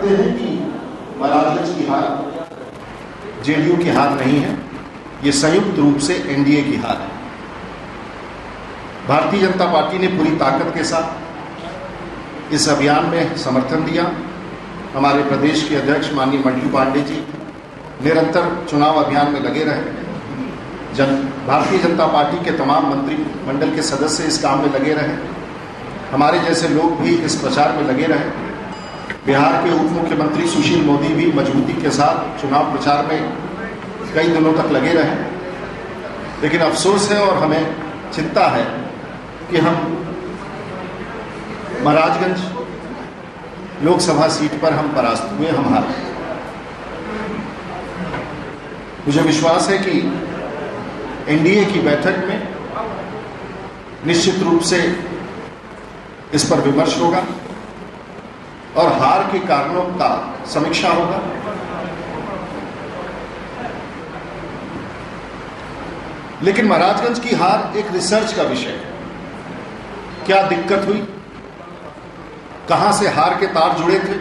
समझते हैं कि महाराजगंज की हार जेडीयू की हार नहीं है, ये संयुक्त रूप से एनडीए की हार है। भारतीय जनता पार्टी ने पूरी ताकत के साथ इस अभियान में समर्थन दिया। हमारे प्रदेश के अध्यक्ष माननीय मंटू पांडे जी निरंतर चुनाव अभियान में लगे रहे। भारतीय जनता पार्टी के तमाम मंत्रिमंडल के सदस्य इस काम में लगे रहे। हमारे जैसे लोग भी इस प्रचार में लगे रहे। बिहार के उप मुख्यमंत्री सुशील मोदी भी मजबूती के साथ चुनाव प्रचार में कई दिनों तक लगे रहे। लेकिन अफसोस है और हमें चिंता है कि हम महाराजगंज लोकसभा सीट पर हम परास्त हुए, हम हारे। मुझे विश्वास है कि एनडीए की बैठक में निश्चित रूप से इस पर विमर्श होगा और हार के कारणों का समीक्षा होगा। लेकिन महाराजगंज की हार एक रिसर्च का विषय है। क्या दिक्कत हुई, कहां से हार के तार जुड़े थे,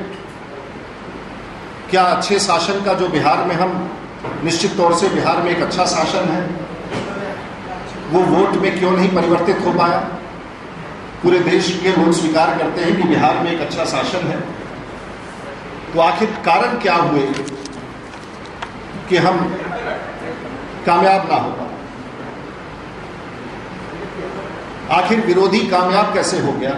क्या अच्छे शासन का जो बिहार में हम निश्चित तौर से बिहार में एक अच्छा शासन है, वो वोट में क्यों नहीं परिवर्तित हो पाया। पूरे देश के लोग स्वीकार करते हैं कि बिहार में एक अच्छा शासन है, तो आखिर कारण क्या हुए कि हम कामयाब ना हो पाए। आखिर विरोधी कामयाब कैसे हो गया,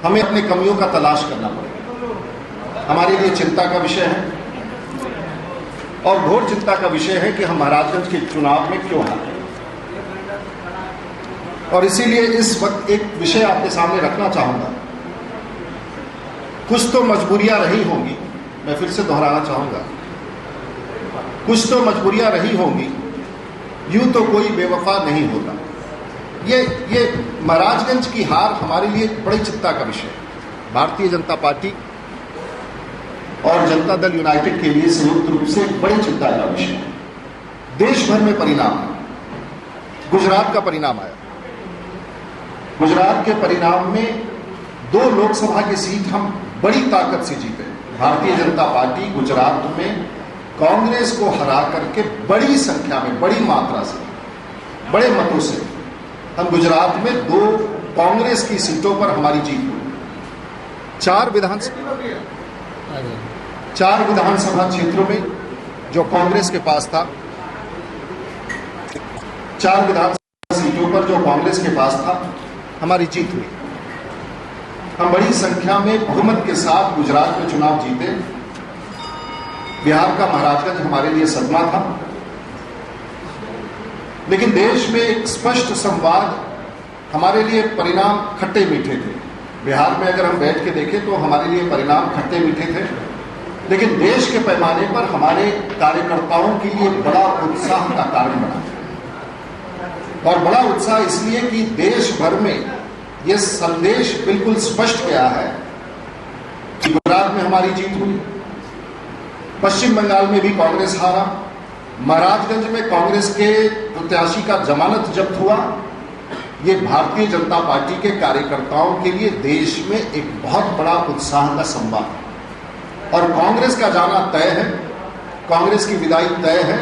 हमें अपने कमियों का तलाश करना पड़ेगा। हमारे लिए चिंता का विषय है और घोर चिंता का विषय है कि हम महाराजगंज के चुनाव में क्यों हारे। और इसीलिए इस वक्त एक विषय आपके सामने रखना चाहूंगा। कुछ तो मजबूरियां रही होंगी, मैं फिर से दोहराना चाहूंगा, कुछ तो मजबूरियां रही होंगी, यूं तो कोई बेवफा नहीं होता। ये महाराजगंज की हार हमारे लिए बड़ी चिंता का विषय है। भारतीय जनता पार्टी और जनता दल यूनाइटेड के लिए संयुक्त रूप से बड़ी चिंता का विषय है। देश भर में परिणाम है। गुजरात का परिणाम आया। गुजरात के परिणाम में 2 लोकसभा की सीट हम बड़ी ताकत से जीते। भारतीय जनता पार्टी गुजरात में कांग्रेस को हरा करके बड़ी संख्या में, बड़ी मात्रा से, बड़े मतों से हम गुजरात में 2 कांग्रेस की सीटों पर हमारी जीत हुई। 4 विधानसभा क्षेत्रों में जो कांग्रेस के पास था, 4 विधानसभा सीटों पर जो कांग्रेस के पास था, हमारी जीत हुई। हम बड़ी संख्या में बहुमत के साथ गुजरात में चुनाव जीते। बिहार का महाराजगंज हमारे लिए सदमा था, लेकिन देश में एक स्पष्ट संवाद, हमारे लिए परिणाम खट्टे मीठे थे। बिहार में अगर हम बैठ के देखें तो हमारे लिए परिणाम खट्टे मीठे थे, लेकिन देश के पैमाने पर हमारे कार्यकर्ताओं के लिए बड़ा उत्साह का कारण बना। और बड़ा उत्साह इसलिए कि देश भर में यह संदेश बिल्कुल स्पष्ट गया है कि गुजरात में हमारी जीत हुई, पश्चिम बंगाल में भी कांग्रेस हारा, महाराजगंज में कांग्रेस के प्रत्याशी का जमानत जब्त हुआ। ये भारतीय जनता पार्टी के कार्यकर्ताओं के लिए देश में एक बहुत बड़ा उत्साह का संवाद है। और कांग्रेस का जाना तय है, कांग्रेस की विदाई तय है।